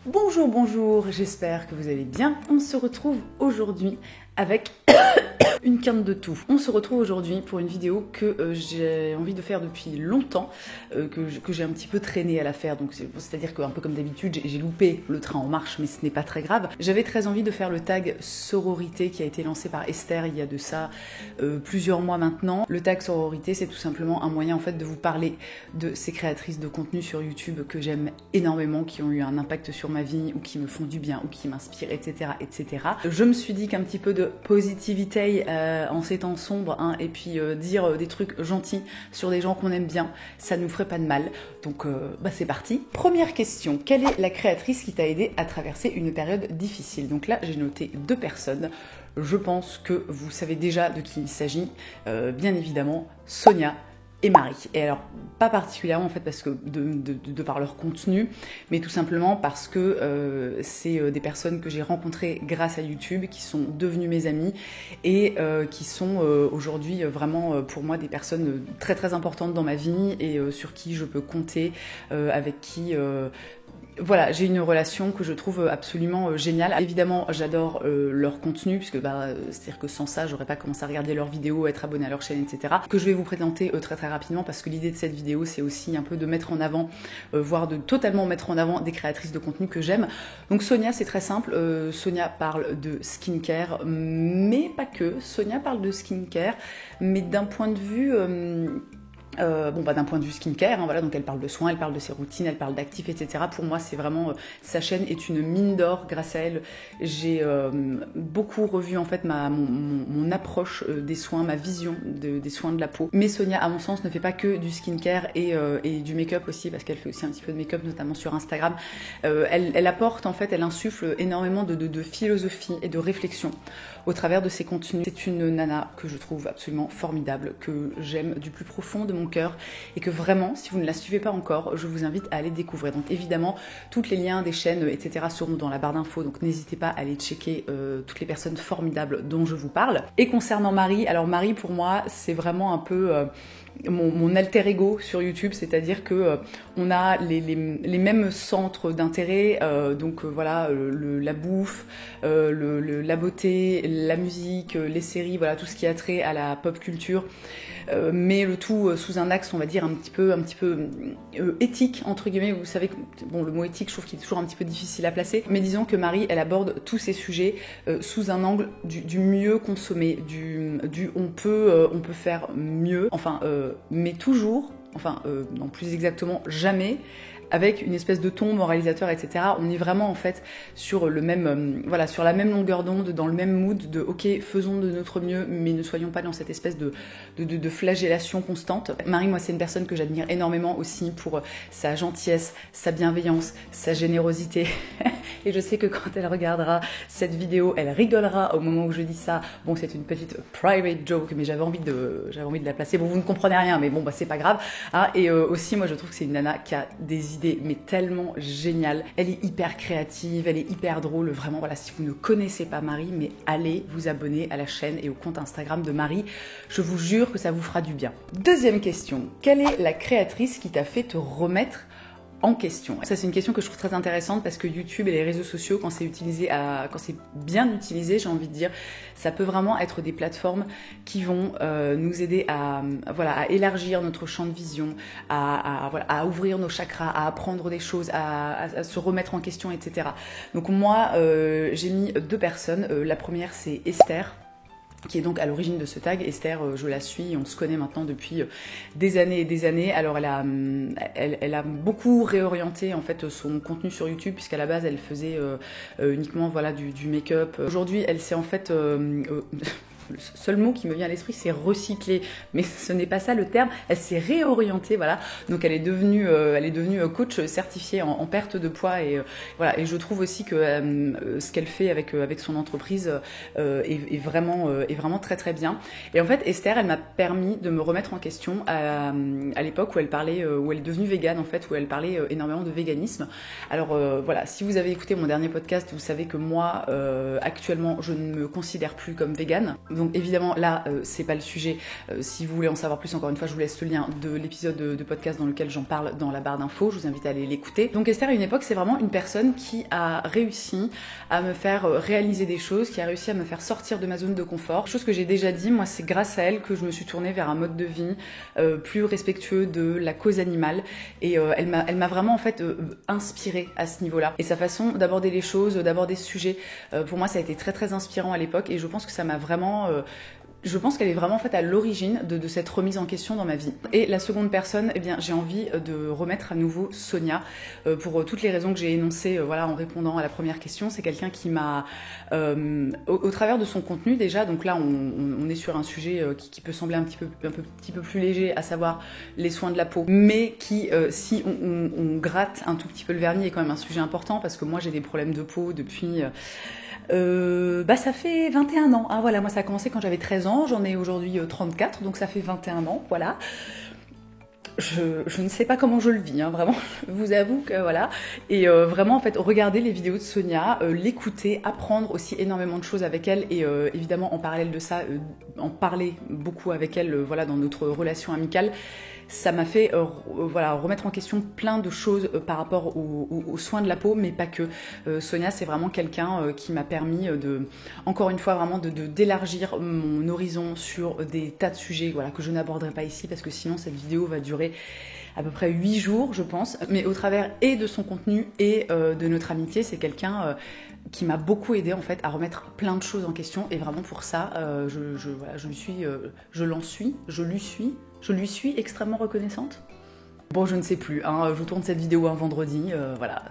Bonjour, bonjour, j'espère que vous allez bien. On se retrouve aujourd'hui avec une quinte de tout. On se retrouve aujourd'hui pour une vidéo que j'ai envie de faire depuis longtemps, que j'ai un petit peu traîné à la faire, donc c'est-à-dire qu'un peu comme d'habitude, j'ai loupé le train en marche, mais ce n'est pas très grave. J'avais très envie de faire le tag sororité qui a été lancé par Esther il y a de ça plusieurs mois maintenant. Le tag sororité, c'est tout simplement un moyen en fait de vous parler de ces créatrices de contenu sur YouTube que j'aime énormément, qui ont eu un impact sur ma vie, ou qui me font du bien, ou qui m'inspirent, etc., etc. Je me suis dit qu'un petit peu de positivité en ces temps sombres, hein, et puis dire des trucs gentils sur des gens qu'on aime bien, ça nous ferait pas de mal. Donc c'est parti. Première question, quelle est la créatrice qui t'a aidé à traverser une période difficile? Donc là, j'ai noté 2 personnes. Je pense que vous savez déjà de qui il s'agit. Bien évidemment, Sonia et Marie. Et alors, pas particulièrement en fait parce que de par leur contenu, mais tout simplement parce que c'est des personnes que j'ai rencontrées grâce à YouTube, qui sont devenues mes amies et qui sont aujourd'hui vraiment pour moi des personnes très très importantes dans ma vie et sur qui je peux compter, avec qui voilà, j'ai une relation que je trouve absolument géniale. Évidemment, j'adore leur contenu, puisque c'est-à-dire que sans ça, j'aurais pas commencé à regarder leurs vidéos, être abonné à leur chaîne, etc. Que je vais vous présenter très très rapidement, parce que l'idée de cette vidéo, c'est aussi un peu de mettre en avant, voire de totalement mettre en avant des créatrices de contenu que j'aime. Donc Sonia, c'est très simple. Sonia parle de skincare, mais pas que. Sonia parle de skincare, mais d'un point de vue d'un point de vue skincare, hein, voilà, donc elle parle de soins, elle parle de ses routines, elle parle d'actifs, etc. Pour moi, c'est vraiment, sa chaîne est une mine d'or grâce à elle. J'ai beaucoup revu en fait mon approche des soins, ma vision des soins de la peau. Mais Sonia, à mon sens, ne fait pas que du skincare et du make-up aussi, parce qu'elle fait aussi un petit peu de make-up, notamment sur Instagram. Elle apporte, en fait, elle insuffle énormément de philosophie et de réflexion au travers de ses contenus. C'est une nana que je trouve absolument formidable, que j'aime du plus profond de mon cœur, et que vraiment, si vous ne la suivez pas encore, je vous invite à aller découvrir. Donc évidemment, tous les liens des chaînes, etc. seront dans la barre d'infos, donc n'hésitez pas à aller checker toutes les personnes formidables dont je vous parle. Et concernant Marie, alors Marie pour moi, c'est vraiment un peu mon alter ego sur YouTube, c'est-à-dire que on a les mêmes centres d'intérêt, voilà, la bouffe, la beauté, la musique, les séries, voilà, tout ce qui a trait à la pop culture, mais le tout sous un axe, on va dire, un petit peu éthique, entre guillemets. Vous savez que bon, le mot éthique, je trouve qu'il est toujours un petit peu difficile à placer, mais disons que Marie, elle aborde tous ces sujets sous un angle du mieux consommer, du on peut faire mieux, enfin mais toujours, non plus exactement jamais, avec une espèce de ton moralisateur, etc. On est vraiment en fait sur le même, sur la même longueur d'onde, dans le même mood de ok, faisons de notre mieux, mais ne soyons pas dans cette espèce de flagellation constante. Marie, moi, c'est une personne que j'admire énormément aussi pour sa gentillesse, sa bienveillance, sa générosité. Et je sais que quand elle regardera cette vidéo, elle rigolera au moment où je dis ça. Bon, c'est une petite private joke, mais j'avais envie de la placer. Bon, vous ne comprenez rien, mais bon, c'est pas grave. Ah, et aussi, moi, je trouve que c'est une nana qui a des idées, mais tellement géniales. Elle est hyper créative, elle est hyper drôle. Vraiment, voilà, si vous ne connaissez pas Marie, mais allez vous abonner à la chaîne et au compte Instagram de Marie. Je vous jure que ça vous fera du bien. Deuxième question. Quelle est la créatrice qui t'a fait te remettre en question? Ça, c'est une question que je trouve très intéressante, parce que YouTube et les réseaux sociaux, quand c'est bien utilisé, j'ai envie de dire, ça peut vraiment être des plateformes qui vont nous aider à élargir notre champ de vision, à ouvrir nos chakras, à apprendre des choses, à se remettre en question, etc. Donc moi, j'ai mis 2 personnes. La première, c'est Esther, qui est donc à l'origine de ce tag. Esther, je la suis, on se connaît maintenant depuis des années et des années. Alors elle a beaucoup réorienté en fait son contenu sur YouTube, puisqu'à la base elle faisait uniquement du make-up. Aujourd'hui, elle s'est en fait le seul mot qui me vient à l'esprit, c'est recycler, mais ce n'est pas ça le terme. Elle s'est réorientée, voilà. Donc elle est devenue coach certifiée en perte de poids, et voilà. Et je trouve aussi que ce qu'elle fait avec son entreprise est vraiment très très bien. Et en fait, Esther, elle m'a permis de me remettre en question à l'époque où elle parlait, où elle est devenue végane en fait, où elle parlait énormément de véganisme. Alors voilà, si vous avez écouté mon dernier podcast, vous savez que moi actuellement, je ne me considère plus comme végane. Donc évidemment là c'est pas le sujet, si vous voulez en savoir plus, encore une fois je vous laisse le lien de l'épisode de podcast dans lequel j'en parle dans la barre d'infos, je vous invite à aller l'écouter. Donc Esther à une époque c'est vraiment une personne qui a réussi à me faire réaliser des choses, qui a réussi à me faire sortir de ma zone de confort. Chose que j'ai déjà dit, moi c'est grâce à elle que je me suis tournée vers un mode de vie plus respectueux de la cause animale, et elle m'a vraiment en fait inspirée à ce niveau-là. Et sa façon d'aborder les choses, d'aborder ce sujet, pour moi ça a été très très inspirant à l'époque, et je pense que ça m'a vraiment... je pense qu'elle est vraiment en fait à l'origine de cette remise en question dans ma vie. Et la seconde personne, eh bien, j'ai envie de remettre à nouveau Sonia, pour toutes les raisons que j'ai énoncées voilà, en répondant à la première question. C'est quelqu'un qui m'a, au travers de son contenu déjà, donc là on est sur un sujet qui peut sembler un petit peu plus léger, à savoir les soins de la peau, mais qui, si on gratte un tout petit peu le vernis, est quand même un sujet important, parce que moi j'ai des problèmes de peau depuis... ça fait 21 ans, hein, voilà, moi ça a commencé quand j'avais 13 ans, j'en ai aujourd'hui 34, donc ça fait 21 ans, voilà. Je ne sais pas comment je le vis, hein, vraiment, je vous avoue que voilà. Et vraiment, en fait, regarder les vidéos de Sonia, l'écouter, apprendre aussi énormément de choses avec elle, et évidemment, en parallèle de ça, en parler beaucoup avec elle, voilà, dans notre relation amicale. Ça m'a fait voilà, remettre en question plein de choses par rapport aux soins de la peau, mais pas que. Sonia, c'est vraiment quelqu'un qui m'a permis encore une fois, vraiment d'élargir mon horizon sur des tas de sujets, voilà, que je n'aborderai pas ici, parce que sinon cette vidéo va durer à peu près 8 jours, je pense. Mais au travers et de son contenu et de notre amitié, c'est quelqu'un... qui m'a beaucoup aidé en fait à remettre plein de choses en question, et vraiment pour ça voilà, je lui suis extrêmement reconnaissante. Bon, je ne sais plus, hein, je tourne cette vidéo un vendredi, voilà,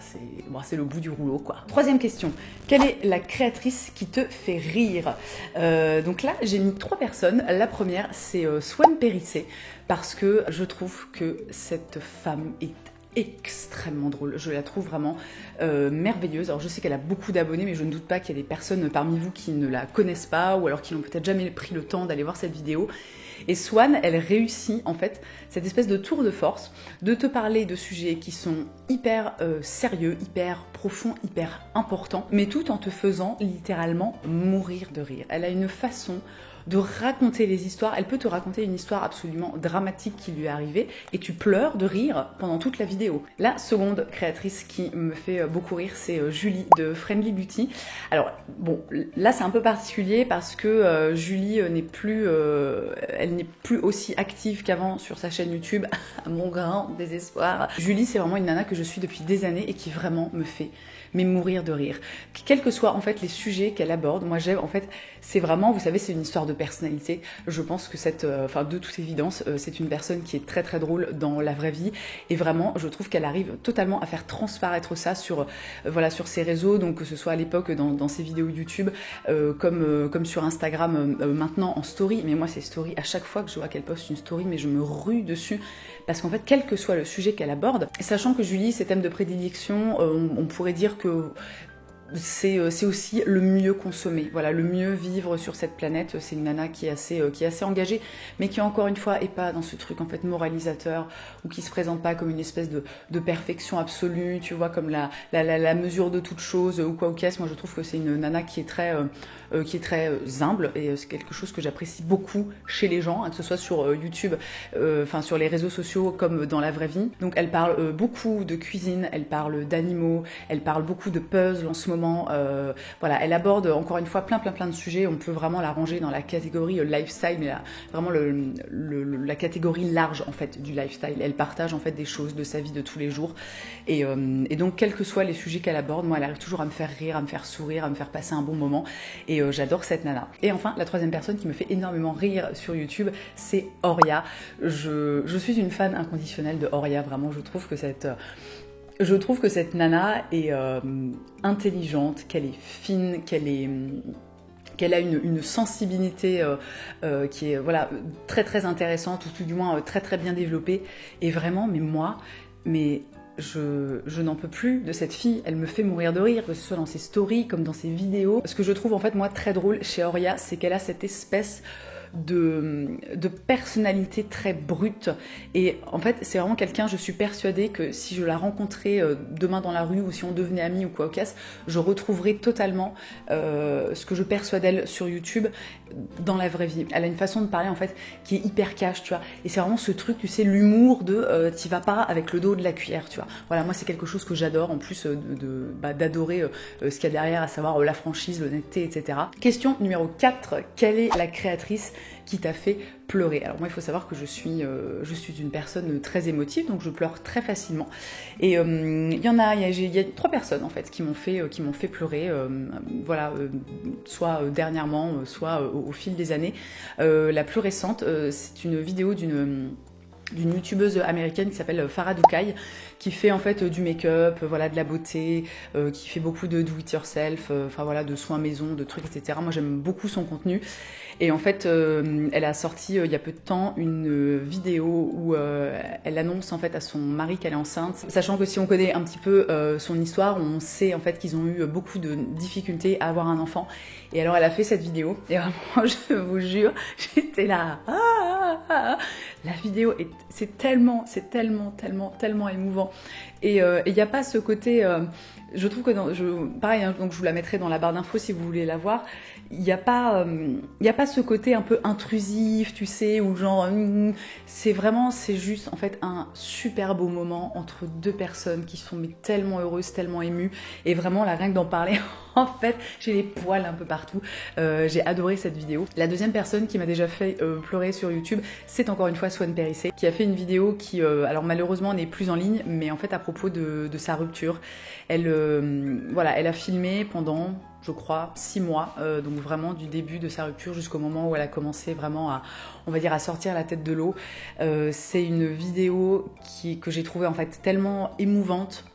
c'est le bout du rouleau quoi. Troisième question, quelle est la créatrice qui te fait rire? Donc là, j'ai mis 3 personnes. La première, c'est Swan Périssé, parce que je trouve que cette femme est extrêmement drôle, je la trouve vraiment merveilleuse. Alors je sais qu'elle a beaucoup d'abonnés, mais je ne doute pas qu'il y a des personnes parmi vous qui ne la connaissent pas, ou alors qui n'ont peut-être jamais pris le temps d'aller voir cette vidéo. Et Swan, elle réussit en fait cette espèce de tour de force de te parler de sujets qui sont hyper sérieux, hyper profonds, hyper importants, mais tout en te faisant littéralement mourir de rire. Elle a une façon de raconter les histoires. Elle peut te raconter une histoire absolument dramatique qui lui est arrivée, et tu pleures de rire pendant toute la vidéo. La seconde créatrice qui me fait beaucoup rire, c'est Julie de Friendly Beauty. Alors bon, là c'est un peu particulier parce que Julie elle n'est plus aussi active qu'avant sur sa chaîne YouTube, à mon grand désespoir. Julie, c'est vraiment une nana que je suis depuis des années et qui vraiment me fait mourir de rire. Quels que soient en fait les sujets qu'elle aborde, moi j'aime en fait, c'est vraiment, vous savez, c'est une histoire de personnalité. Je pense que de toute évidence, c'est une personne qui est très très drôle dans la vraie vie, et vraiment, je trouve qu'elle arrive totalement à faire transparaître ça sur ses réseaux, donc que ce soit à l'époque dans ses vidéos YouTube, comme sur Instagram maintenant en story. Mais moi, ces stories, à chaque fois que je vois qu'elle poste une story, mais je me rue dessus, parce qu'en fait, quel que soit le sujet qu'elle aborde, sachant que Julie, ses thèmes de prédilection, on pourrait dire que c'est aussi le mieux consommer, voilà, le mieux vivre sur cette planète. C'est une nana qui est assez engagée, mais qui encore une fois est pas dans ce truc en fait moralisateur, ou qui se présente pas comme une espèce de perfection absolue, tu vois, comme la mesure de toute chose ou quoi ou qu'est-ce. Moi je trouve que c'est une nana qui est très humble, et c'est quelque chose que j'apprécie beaucoup chez les gens, hein, que ce soit sur YouTube, sur les réseaux sociaux comme dans la vraie vie. Donc elle parle beaucoup de cuisine, elle parle d'animaux, elle parle beaucoup de puzzles en ce moment. Voilà, elle aborde encore une fois plein de sujets. On peut vraiment la ranger dans la catégorie lifestyle, mais vraiment la catégorie large en fait du lifestyle. Elle partage en fait des choses de sa vie de tous les jours, et donc quels que soient les sujets qu'elle aborde, moi elle arrive toujours à me faire rire, à me faire sourire, à me faire passer un bon moment, et j'adore cette nana. Et enfin, la troisième personne qui me fait énormément rire sur YouTube, c'est Oria. Je suis une fan inconditionnelle de Oria, vraiment. Je trouve que cette nana est intelligente, qu'elle est fine, qu'elle a une sensibilité qui est voilà, très intéressante, ou tout du moins très bien développée. Et vraiment, je n'en peux plus de cette fille. Elle me fait mourir de rire, que ce soit dans ses stories comme dans ses vidéos. Ce que je trouve en fait moi très drôle chez Oria, c'est qu'elle a cette espèce de personnalité très brute. Et en fait, c'est vraiment quelqu'un, je suis persuadée que si je la rencontrais demain dans la rue ou si on devenait amis ou quoi au casse, je retrouverais totalement ce que je perçois d'elle sur YouTube dans la vraie vie. Elle a une façon de parler en fait qui est hyper cash, tu vois. Et c'est vraiment ce truc, tu sais, l'humour de t'y vas pas avec le dos de la cuillère, tu vois. Voilà, moi c'est quelque chose que j'adore en plus d'adorer ce qu'il y a derrière, à savoir la franchise, l'honnêteté, etc. Question numéro 4, quelle est la créatrice qui t'a fait pleurer? Alors moi, il faut savoir que je suis une personne très émotive, donc je pleure très facilement. Et il y a 3 personnes en fait qui m'ont fait pleurer, soit dernièrement, soit au fil des années. La plus récente, c'est une vidéo d'une youtubeuse américaine qui s'appelle Farah Doukai, qui fait en fait du make-up, voilà, de la beauté, qui fait beaucoup de do it yourself, enfin voilà, de soins maison, de trucs, etc. Moi j'aime beaucoup son contenu. Et en fait, elle a sorti il y a peu de temps une vidéo où elle annonce en fait à son mari qu'elle est enceinte, sachant que si on connaît un petit peu son histoire, on sait en fait qu'ils ont eu beaucoup de difficultés à avoir un enfant. Et alors elle a fait cette vidéo et vraiment, je vous jure, j'étais là. La vidéo c'est tellement émouvant. Et il n'y a pas ce côté. Je trouve que pareil, hein, donc je vous la mettrai dans la barre d'infos si vous voulez la voir. Il n'y a pas ce côté un peu intrusif, tu sais, ou genre c'est juste en fait un super beau moment entre 2 personnes qui sont mais tellement heureuses, tellement émues, et vraiment là rien que d'en parler, en fait j'ai les poils un peu partout. J'ai adoré cette vidéo. La deuxième personne qui m'a déjà fait pleurer sur YouTube, c'est encore une fois Swan Périssé, qui a fait une vidéo qui alors malheureusement n'est plus en ligne, mais en fait à propos de sa rupture. Elle a filmé pendant, je crois, 6 mois, donc vraiment du début de sa rupture jusqu'au moment où elle a commencé vraiment à sortir la tête de l'eau. C'est une vidéo que j'ai trouvée en fait tellement émouvante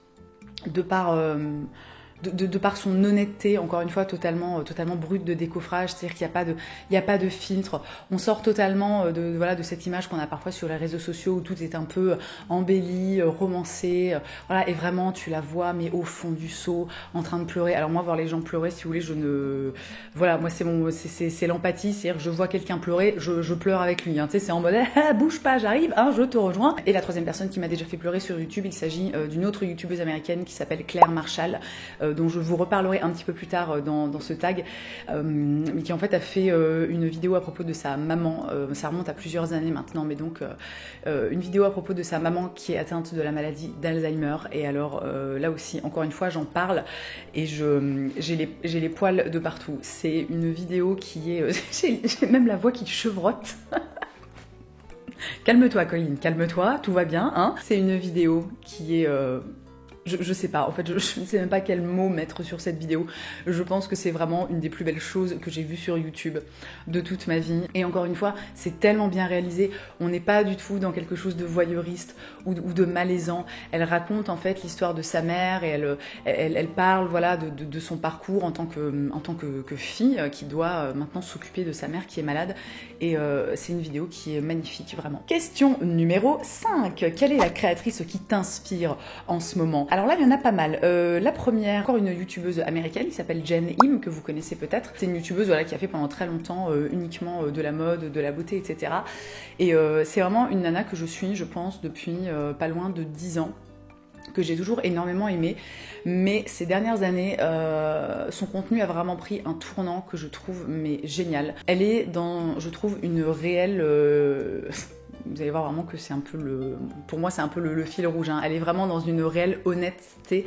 de par son honnêteté, encore une fois totalement brute de décoffrage, c'est-à-dire qu'il n'y a pas de filtre. On sort totalement de cette image qu'on a parfois sur les réseaux sociaux où tout est un peu embelli, romancé, voilà, et vraiment tu la vois mais au fond du seau, en train de pleurer. Alors moi, voir les gens pleurer, si vous voulez, moi c'est l'empathie, c'est-à-dire que je vois quelqu'un pleurer, je pleure avec lui, hein, tu sais, c'est en mode bouge pas, j'arrive, hein, je te rejoins. Et la troisième personne qui m'a déjà fait pleurer sur YouTube, il s'agit d'une autre youtubeuse américaine qui s'appelle Claire Marshall, dont je vous reparlerai un petit peu plus tard dans ce tag, mais qui en fait a fait une vidéo à propos de sa maman, ça remonte à plusieurs années maintenant, mais donc une vidéo à propos de sa maman qui est atteinte de la maladie d'Alzheimer. Et alors là aussi, encore une fois, j'en parle et j'ai les poils de partout. C'est une vidéo qui est... j'ai même la voix qui chevrotte. Calme-toi Colline, calme-toi, tout va bien, hein. C'est une vidéo qui est... Je sais pas, en fait, je ne sais même pas quel mot mettre sur cette vidéo. Je pense que c'est vraiment une des plus belles choses que j'ai vues sur YouTube de toute ma vie. Et encore une fois, c'est tellement bien réalisé. On n'est pas du tout dans quelque chose de voyeuriste ou de malaisant. Elle raconte en fait l'histoire de sa mère et elle parle voilà, de son parcours en tant que fille qui doit maintenant s'occuper de sa mère qui est malade. Et c'est une vidéo qui est magnifique, vraiment. Question numéro 5. Quelle est la créatrice qui t'inspire en ce moment? Alors là, il y en a pas mal. La première, encore une youtubeuse américaine qui s'appelle Jen Im, que vous connaissez peut-être. C'est une youtubeuse qui a fait pendant très longtemps uniquement de la mode, de la beauté, etc. Et c'est vraiment une nana que je suis, je pense, depuis pas loin de 10 ans, que j'ai toujours énormément aimé, mais ces dernières années, son contenu a vraiment pris un tournant que je trouve génial. Elle est dans, je trouve, une réelle... Vous allez voir vraiment que c'est un peu pour moi c'est un peu le fil rouge, hein. Elle est vraiment dans une réelle honnêteté.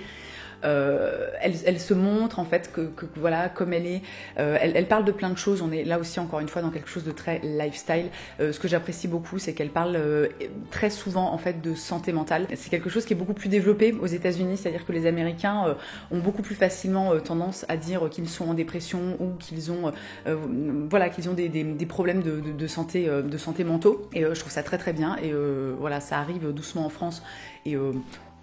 Elle se montre en fait que voilà comme elle est. Elle parle de plein de choses. On est là aussi encore une fois dans quelque chose de très lifestyle. Ce que j'apprécie beaucoup, c'est qu'elle parle très souvent en fait de santé mentale. C'est quelque chose qui est beaucoup plus développé aux États-Unis, c'est-à-dire que les Américains ont beaucoup plus facilement tendance à dire qu'ils sont en dépression ou qu'ils ont qu'ils ont des problèmes de santé mentaux. Et je trouve ça très très bien. Et voilà, ça arrive doucement en France. Et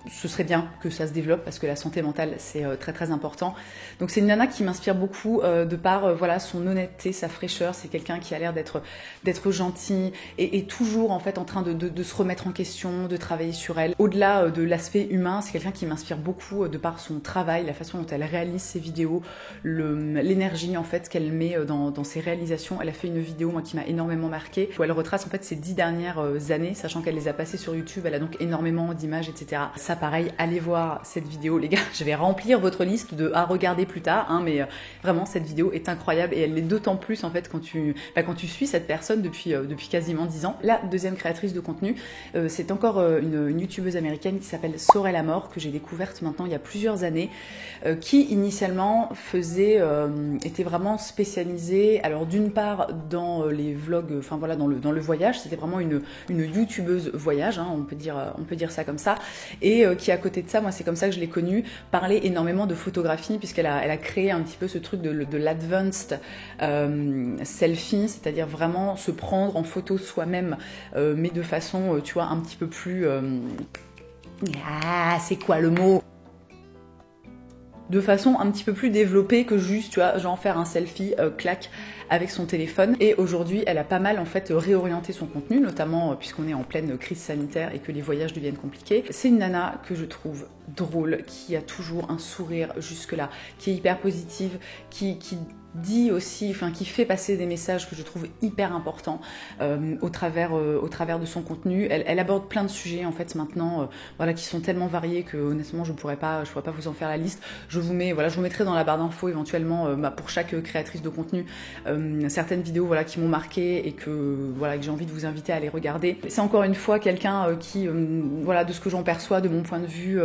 ce serait bien que ça se développe parce que la santé mentale c'est très très important. Donc c'est une nana qui m'inspire beaucoup de par voilà son honnêteté, sa fraîcheur. C'est quelqu'un qui a l'air d'être gentil et toujours en fait en train de se remettre en question, de travailler sur elle. Au-delà de l'aspect humain, c'est quelqu'un qui m'inspire beaucoup de par son travail, la façon dont elle réalise ses vidéos, l'énergie en fait qu'elle met dans ses réalisations. Elle a fait une vidéo moi qui m'a énormément marquée où elle retrace en fait ses 10 dernières années, sachant qu'elle les a passées sur YouTube. Elle a donc énormément d'images, etc. Ça pareil, allez voir cette vidéo les gars. Je vais remplir votre liste à regarder plus tard, hein, mais vraiment cette vidéo est incroyable et elle l'est d'autant plus en fait quand tu suis cette personne depuis quasiment 10 ans. La deuxième créatrice de contenu, c'est encore une youtubeuse américaine qui s'appelle Sorel Amor, que j'ai découverte maintenant il y a plusieurs années, qui initialement était vraiment spécialisée, alors d'une part dans les vlogs, enfin voilà, dans le voyage. C'était vraiment une youtubeuse voyage, hein, on peut dire ça comme ça, et qui à côté de ça, moi c'est comme ça que je l'ai connue, parlait énormément de photographie, puisqu'elle a créé un petit peu ce truc de l'advanced selfie, c'est-à-dire vraiment se prendre en photo soi-même, mais de façon, tu vois, un petit peu plus... c'est quoi le mot ? De façon un petit peu plus développée que juste, tu vois, genre faire un selfie, clac, avec son téléphone. Et aujourd'hui, elle a pas mal en fait réorienté son contenu, notamment puisqu'on est en pleine crise sanitaire et que les voyages deviennent compliqués. C'est une nana que je trouve drôle, qui a toujours un sourire jusque-là, qui est hyper positive, qui dit aussi, enfin qui fait passer des messages que je trouve hyper importants au travers de son contenu. Elle aborde plein de sujets en fait maintenant, voilà, qui sont tellement variés que honnêtement je pourrais pas vous en faire la liste. Je vous mettrai dans la barre d'infos éventuellement pour chaque créatrice de contenu certaines vidéos voilà qui m'ont marqué et que j'ai envie de vous inviter à aller regarder. C'est encore une fois quelqu'un qui voilà, de ce que j'en perçois, de mon point de vue,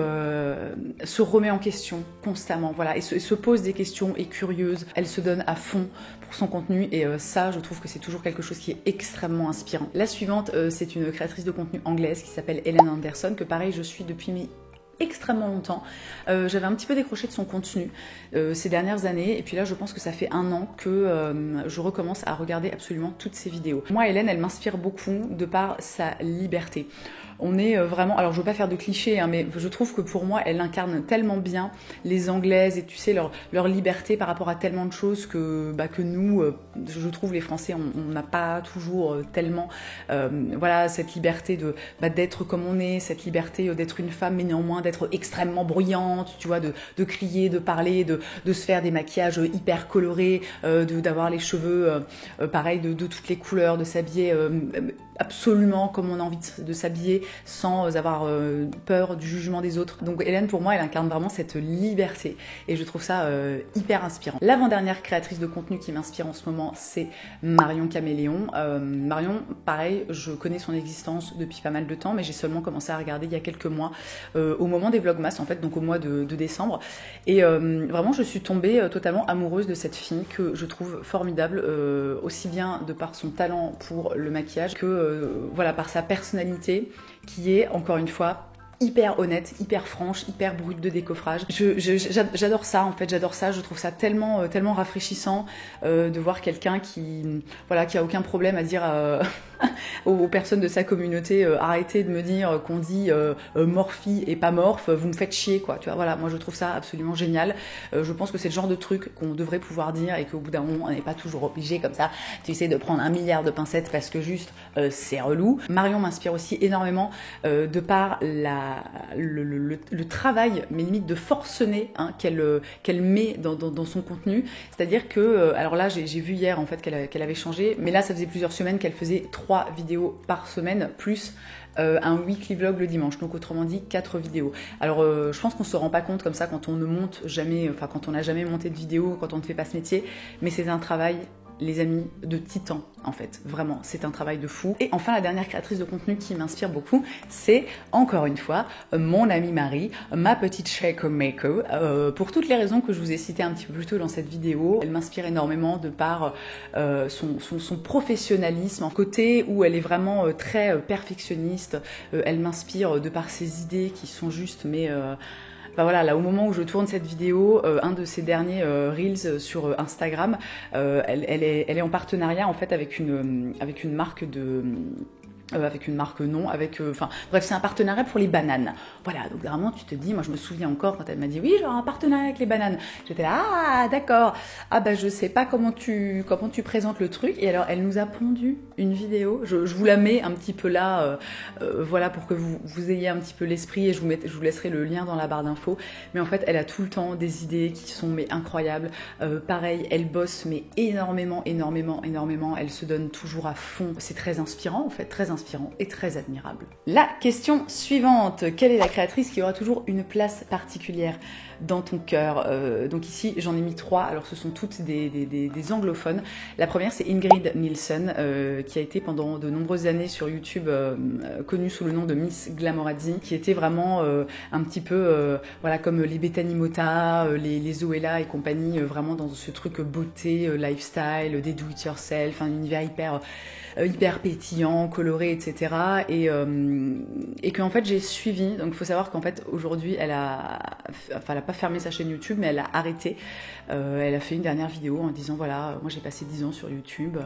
se remet en question constamment, voilà, et se pose des questions, est curieuse, elle se donne à fond pour son contenu et ça je trouve que c'est toujours quelque chose qui est extrêmement inspirant. La suivante c'est une créatrice de contenu anglaise qui s'appelle Ellen Anderson, que pareil je suis depuis extrêmement longtemps. J'avais un petit peu décroché de son contenu ces dernières années et puis là je pense que ça fait 1 an que je recommence à regarder absolument toutes ses vidéos. Moi Hélène elle m'inspire beaucoup de par sa liberté. On est vraiment, alors je veux pas faire de clichés, hein, mais je trouve que pour moi elle incarne tellement bien les Anglaises et tu sais leur liberté par rapport à tellement de choses que nous, je trouve les Français on n'a pas toujours tellement voilà cette liberté d'être comme on est, cette liberté d'être une femme mais néanmoins d'être extrêmement bruyante, tu vois, de crier, de parler, de se faire des maquillages hyper colorés, d'avoir les cheveux pareil de toutes les couleurs, de s'habiller absolument comme on a envie de s'habiller sans avoir peur du jugement des autres. Donc Hélène pour moi elle incarne vraiment cette liberté et je trouve ça hyper inspirant. L'avant-dernière créatrice de contenu qui m'inspire en ce moment c'est Marion Caméléon. Marion pareil, je connais son existence depuis pas mal de temps mais j'ai seulement commencé à regarder il y a quelques mois au moment des Vlogmas en fait, donc au mois de décembre, et vraiment je suis tombée totalement amoureuse de cette fille que je trouve formidable, aussi bien de par son talent pour le maquillage que voilà, par sa personnalité qui est encore une fois hyper honnête, hyper franche, hyper brute de décoffrage. J'adore ça en fait, j'adore ça, je trouve ça tellement rafraîchissant de voir quelqu'un qui a aucun problème à dire aux personnes de sa communauté arrêtez de me dire qu'on dit morphi et pas morphe, vous me faites chier quoi, tu vois, voilà, moi je trouve ça absolument génial. Je pense que c'est le genre de truc qu'on devrait pouvoir dire et qu'au bout d'un moment on n'est pas toujours obligé comme ça, tu sais, de prendre 1 milliard de pincettes parce que juste c'est relou. Marion m'inspire aussi énormément de par le travail, mais limite de forcené hein, qu'elle met dans son contenu. C'est-à-dire que, alors là j'ai vu hier en fait qu'elle avait changé, mais là ça faisait plusieurs semaines qu'elle faisait 3 vidéos par semaine, plus un weekly vlog le dimanche, donc autrement dit 4 vidéos. Alors je pense qu'on se rend pas compte comme ça quand on ne monte jamais, enfin quand on n'a jamais monté de vidéo, quand on ne fait pas ce métier, mais c'est un travail, les amis, de titan en fait, vraiment, c'est un travail de fou. Et enfin la dernière créatrice de contenu qui m'inspire beaucoup, c'est encore une fois mon amie Marie, ma petite Shaker Maker, pour toutes les raisons que je vous ai citées un petit peu plus tôt dans cette vidéo. Elle m'inspire énormément de par son professionnalisme, en côté où elle est vraiment très perfectionniste. Elle m'inspire de par ses idées qui sont justes, mais enfin voilà, là au moment où je tourne cette vidéo, un de ses derniers Reels sur Instagram, elle est en partenariat en fait avec une marque avec une marque non, avec, enfin bref, c'est un partenariat pour les bananes. Voilà, donc vraiment tu te dis, moi je me souviens encore quand elle m'a dit oui, genre un partenariat avec les bananes. J'étais là, ah d'accord, ah bah je sais pas comment tu présentes le truc. Et alors elle nous a pondu une vidéo, je vous la mets un petit peu là, voilà, pour que vous ayez un petit peu l'esprit, et je vous laisserai le lien dans la barre d'infos. Mais en fait elle a tout le temps des idées qui sont mais incroyables. Pareil, elle bosse mais énormément, elle se donne toujours à fond. C'est très inspirant en fait, très inspirant et très admirable. La question suivante, quelle est la créatrice qui aura toujours une place particulière dans ton cœur? Donc ici j'en ai mis 3, alors ce sont toutes des anglophones. La première c'est Ingrid Nilsson, qui a été pendant de nombreuses années sur YouTube connue sous le nom de Miss Glamorazzi, qui était vraiment un petit peu voilà, comme les Bethany Mota, les Zoella et compagnie, vraiment dans ce truc beauté, lifestyle, des do-it-yourself, un univers hyper pétillant, coloré, etc. Et qu'en fait j'ai suivi. Donc il faut savoir qu'en fait aujourd'hui elle a pas fermé sa chaîne YouTube, mais elle a arrêté. Elle a fait une dernière vidéo en disant voilà, moi j'ai passé 10 ans sur YouTube,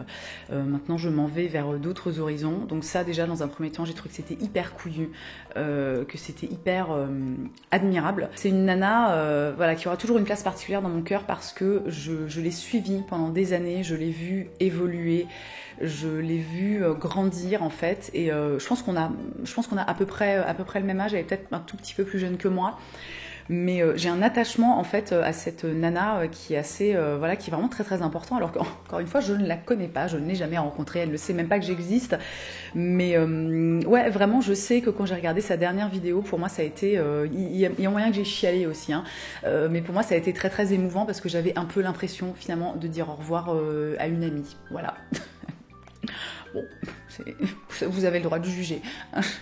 maintenant je m'en vais vers d'autres horizons. Donc ça déjà dans un premier temps j'ai trouvé que c'était hyper couillu, que c'était hyper admirable. C'est une nana voilà, qui aura toujours une place particulière dans mon cœur parce que je l'ai suivie pendant des années, je l'ai vue évoluer, je l'ai vue grandir en fait, et je pense qu'on a à peu près le même âge. Elle est peut-être un tout petit peu plus jeune que moi, mais j'ai un attachement en fait à cette nana qui est assez voilà, qui est vraiment très très important, alors qu'encore une fois je ne la connais pas, je ne l'ai jamais rencontrée, elle ne sait même pas que j'existe, mais ouais, vraiment je sais que quand j'ai regardé sa dernière vidéo, pour moi ça a été il y a moyen que j'ai chialé aussi, hein, mais pour moi ça a été très très émouvant parce que j'avais un peu l'impression finalement de dire au revoir à une amie, voilà. Bon, vous avez le droit de juger,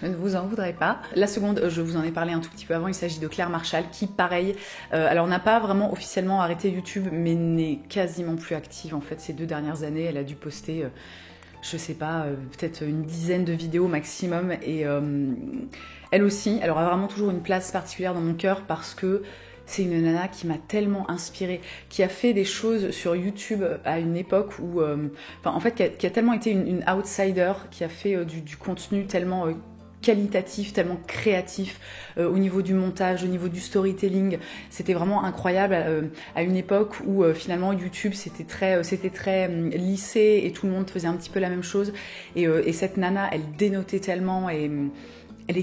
je ne vous en voudrais pas. La seconde, je vous en ai parlé un tout petit peu avant, il s'agit de Claire Marchal qui, pareil, alors n'a pas vraiment officiellement arrêté YouTube, mais n'est quasiment plus active en fait ces 2 dernières années. Elle a dû poster, je sais pas, peut-être une dizaine de vidéos maximum, et elle aussi, elle aura vraiment toujours une place particulière dans mon cœur parce que c'est une nana qui m'a tellement inspirée, qui a fait des choses sur YouTube à une époque où, en fait, qui a tellement été une outsider, qui a fait du contenu tellement qualitatif, tellement créatif, au niveau du montage, au niveau du storytelling. C'était vraiment incroyable à une époque où finalement YouTube c'était très lissé et tout le monde faisait un petit peu la même chose. Et cette nana, elle dénotait tellement, et elle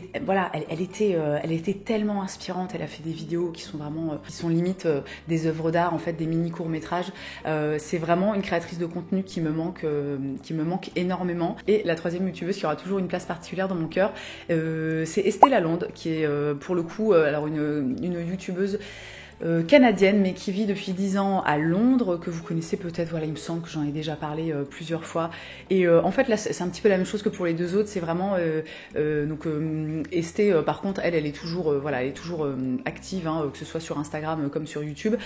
était tellement inspirante. Elle a fait des vidéos qui sont vraiment, qui sont limite des œuvres d'art, en fait, des mini courts-métrages. C'est vraiment une créatrice de contenu qui me manque énormément. Et la troisième youtubeuse qui aura toujours une place particulière dans mon cœur, c'est Estée Lalonde, qui est pour le coup, alors une youtubeuse canadienne, mais qui vit depuis 10 ans à Londres, que vous connaissez peut-être. Voilà, il me semble que j'en ai déjà parlé plusieurs fois. Et en fait là c'est un petit peu la même chose que pour les 2 autres. C'est vraiment donc Estée, par contre elle est toujours voilà, elle est toujours active, hein, que ce soit sur Instagram comme sur YouTube.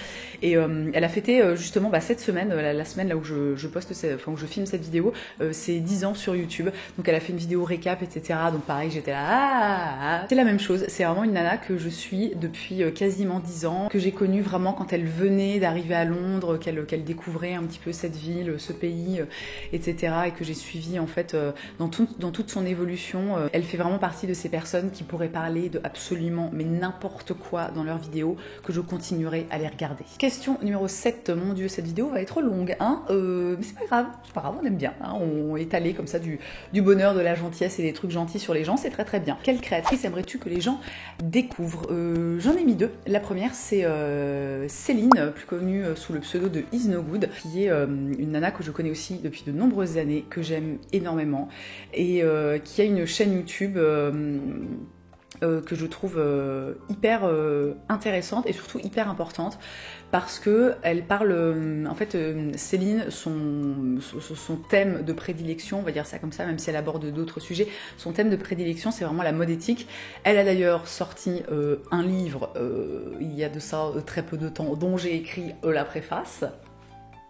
Et elle a fêté justement cette semaine, la semaine là où je poste, où je filme cette vidéo, c'est 10 ans sur YouTube. Donc elle a fait une vidéo récap, etc. Donc pareil, j'étais là, c'est la même chose. C'est vraiment une nana que je suis depuis quasiment 10 ans, que j'ai connue vraiment quand elle venait d'arriver à Londres, qu'elle découvrait un petit peu cette ville, ce pays, etc. Et que j'ai suivi en fait dans toute son évolution. Elle fait vraiment partie de ces personnes qui pourraient parler de absolument mais n'importe quoi dans leurs vidéos, que je continuerai à les regarder. Question numéro 7, mon Dieu, cette vidéo va être longue, hein, mais c'est pas grave, on aime bien, hein, on est allé comme ça du bonheur, de la gentillesse et des trucs gentils sur les gens, c'est très très bien. Quelle créatrice aimerais-tu que les gens découvrent? J'en ai mis 2. La première c'est Céline, plus connue sous le pseudo de Is No Good, qui est une nana que je connais aussi depuis de nombreuses années, que j'aime énormément, et qui a une chaîne YouTube que je trouve hyper intéressante et surtout hyper importante, parce que elle parle, en fait, Céline, son thème de prédilection, on va dire ça comme ça, même si elle aborde d'autres sujets, son thème de prédilection c'est vraiment la mode éthique. Elle a d'ailleurs sorti un livre il y a de ça très peu de temps, dont j'ai écrit la préface.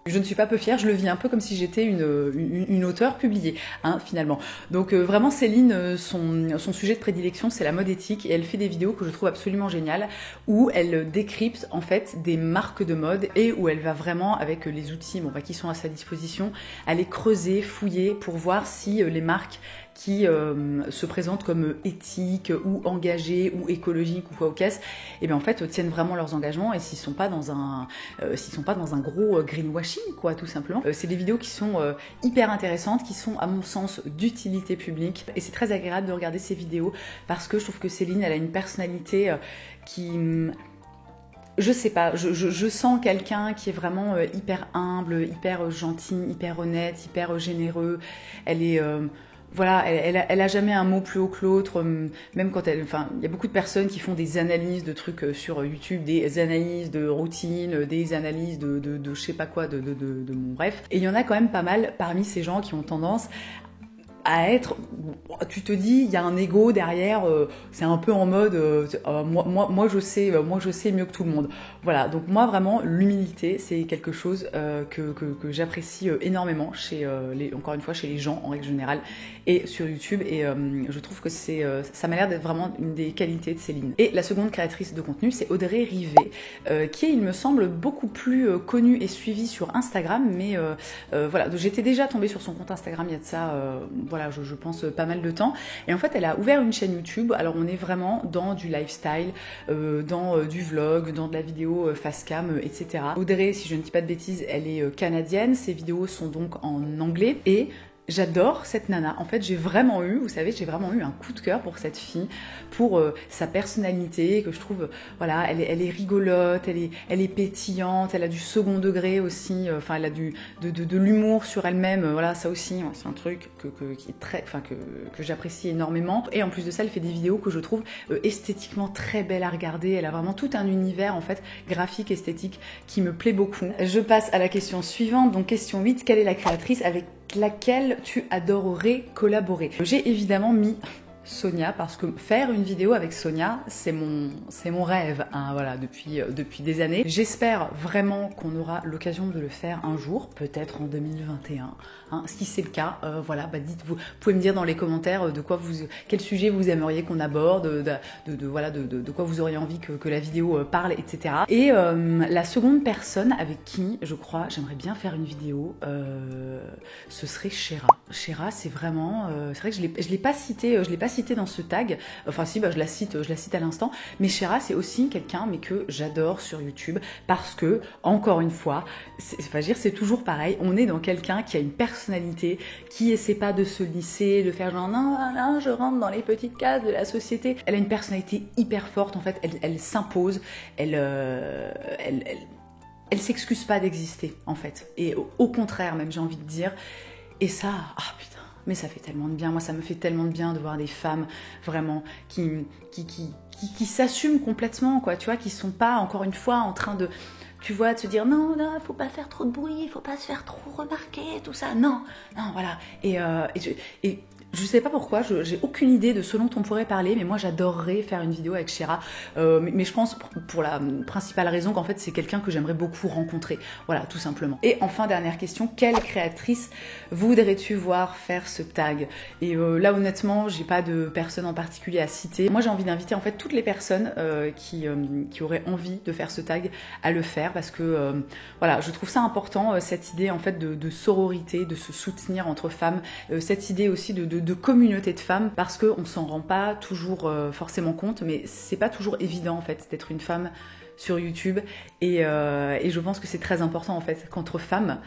Je ne suis pas peu fière, je le vis un peu comme si j'étais une auteure publiée, hein, finalement. Donc vraiment Céline, son sujet de prédilection c'est la mode éthique, et elle fait des vidéos que je trouve absolument géniales, où elle décrypte en fait des marques de mode, et où elle va vraiment, avec les outils qui sont à sa disposition, aller creuser, fouiller pour voir si les marques qui se présentent comme éthiques ou engagés ou écologiques ou quoi au caisse, et bien en fait tiennent vraiment leurs engagements et s'ils sont pas dans un gros greenwashing quoi, tout simplement. C'est des vidéos qui sont hyper intéressantes, qui sont à mon sens d'utilité publique et c'est très agréable de regarder ces vidéos parce que je trouve que Céline elle a une personnalité qui... Je sais pas, je sens quelqu'un qui est vraiment hyper humble, hyper gentil, hyper honnête, hyper généreux. Elle est... voilà, elle a jamais un mot plus haut que l'autre, même quand enfin, il y a beaucoup de personnes qui font des analyses de trucs sur YouTube, des analyses de routine, des analyses de je sais pas quoi, de mon bref. Et il y en a quand même pas mal parmi ces gens qui ont tendance à être, tu te dis, il y a un ego derrière, c'est un peu en mode, moi je sais mieux que tout le monde. Voilà, donc moi vraiment, l'humilité, c'est quelque chose que j'apprécie énormément encore une fois, chez les gens en règle générale et sur YouTube. Et je trouve que ça m'a l'air d'être vraiment une des qualités de Céline. Et la seconde créatrice de contenu, c'est Audrey Rivet, qui est, il me semble, beaucoup plus connue et suivie sur Instagram. Mais voilà, j'étais déjà tombée sur son compte Instagram il y a de ça... voilà, je pense pas mal de temps. Et en fait, elle a ouvert une chaîne YouTube. Alors, on est vraiment dans du lifestyle, dans du vlog, dans de la vidéo face cam, etc. Audrey, si je ne dis pas de bêtises, elle est canadienne. Ses vidéos sont donc en anglais et j'adore cette nana. En fait, j'ai vraiment eu un coup de cœur pour cette fille, pour sa personnalité que je trouve, voilà, elle est rigolote, elle est pétillante, elle a du second degré aussi. Enfin, elle a de l'humour sur elle-même. Voilà, ça aussi, c'est un truc qui est que j'apprécie énormément. Et en plus de ça, elle fait des vidéos que je trouve esthétiquement très belles à regarder. Elle a vraiment tout un univers en fait graphique, esthétique qui me plaît beaucoup. Je passe à la question suivante. Donc question 8, quelle est la créatrice avec laquelle tu adorerais collaborer? J'ai évidemment mis Sonia parce que faire une vidéo avec Sonia, c'est mon rêve, hein, voilà, depuis des années. J'espère vraiment qu'on aura l'occasion de le faire un jour, peut-être en 2021. Hein, si c'est le cas, voilà, bah dites-vous, vous pouvez me dire dans les commentaires quel sujet vous aimeriez qu'on aborde, voilà, de quoi vous auriez envie que la vidéo parle, etc. Et la seconde personne avec qui, je crois, j'aimerais bien faire une vidéo, ce serait Chéra. Chéra, c'est vraiment, c'est vrai que je l'ai pas cité dans ce tag. Enfin si, bah, je la cite à l'instant. Mais Chéra, c'est aussi quelqu'un, mais que j'adore sur YouTube parce que, encore une fois, c'est toujours pareil. On est dans quelqu'un qui a une personnalité, qui essaie pas de se lisser, de faire genre non, je rentre dans les petites cases de la société. Elle a une personnalité hyper forte. En fait, elle s'impose. Elle s'excuse pas d'exister, en fait. Et au contraire, même, j'ai envie de dire. Et ça, ah putain. Mais ça fait tellement de bien. Moi, ça me fait tellement de bien de voir des femmes vraiment qui s'assument complètement, quoi. Tu vois, qui sont pas, encore une fois, en train de, tu vois, de se dire non, faut pas faire trop de bruit, faut pas se faire trop remarquer, tout ça. Non, voilà. Et je sais pas pourquoi, j'ai aucune idée de ce dont on pourrait parler, mais moi j'adorerais faire une vidéo avec Chéra. Mais je pense pour la principale raison qu'en fait c'est quelqu'un que j'aimerais beaucoup rencontrer. Voilà, tout simplement. Et enfin, dernière question, quelle créatrice voudrais-tu voir faire ce tag? Et là honnêtement, j'ai pas de personne en particulier à citer. Moi j'ai envie d'inviter en fait toutes les personnes qui auraient envie de faire ce tag à le faire parce que voilà, je trouve ça important, cette idée en fait de sororité, de se soutenir entre femmes, cette idée aussi de communauté de femmes parce qu'on s'en rend pas toujours forcément compte, mais c'est pas toujours évident en fait d'être une femme sur YouTube et je pense que c'est très important en fait qu'entre femmes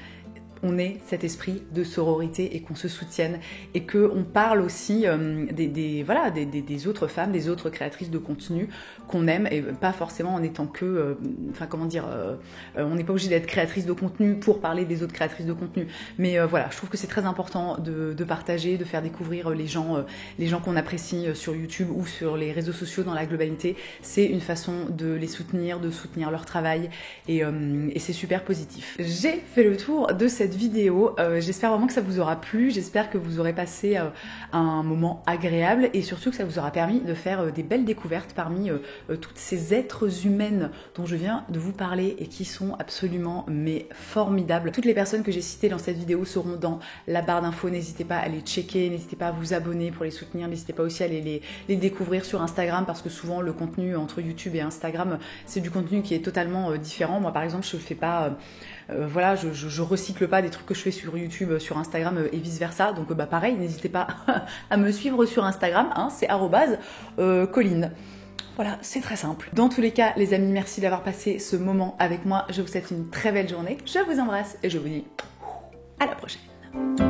on ait cet esprit de sororité et qu'on se soutienne et qu'on parle aussi des autres femmes, des autres créatrices de contenu qu'on aime et pas forcément en étant que, on n'est pas obligé d'être créatrice de contenu pour parler des autres créatrices de contenu. Mais voilà, je trouve que c'est très important de partager, de faire découvrir les gens qu'on apprécie sur YouTube ou sur les réseaux sociaux dans la globalité. C'est une façon de les soutenir, de soutenir leur travail et c'est super positif. J'ai fait le tour de cette vidéo, j'espère vraiment que ça vous aura plu, j'espère que vous aurez passé un moment agréable et surtout que ça vous aura permis de faire des belles découvertes parmi toutes ces êtres humaines dont je viens de vous parler et qui sont absolument formidables. Toutes les personnes que j'ai citées dans cette vidéo seront dans la barre d'infos, n'hésitez pas à les checker, n'hésitez pas à vous abonner pour les soutenir, n'hésitez pas aussi à les découvrir sur Instagram parce que souvent le contenu entre YouTube et Instagram c'est du contenu qui est totalement différent. Moi par exemple je fais pas voilà, je recycle pas pas des trucs que je fais sur YouTube, sur Instagram et vice versa. Donc bah pareil, n'hésitez pas à me suivre sur Instagram, hein, c'est @Colline. Voilà, c'est très simple. Dans tous les cas, les amis, merci d'avoir passé ce moment avec moi. Je vous souhaite une très belle journée. Je vous embrasse et je vous dis à la prochaine.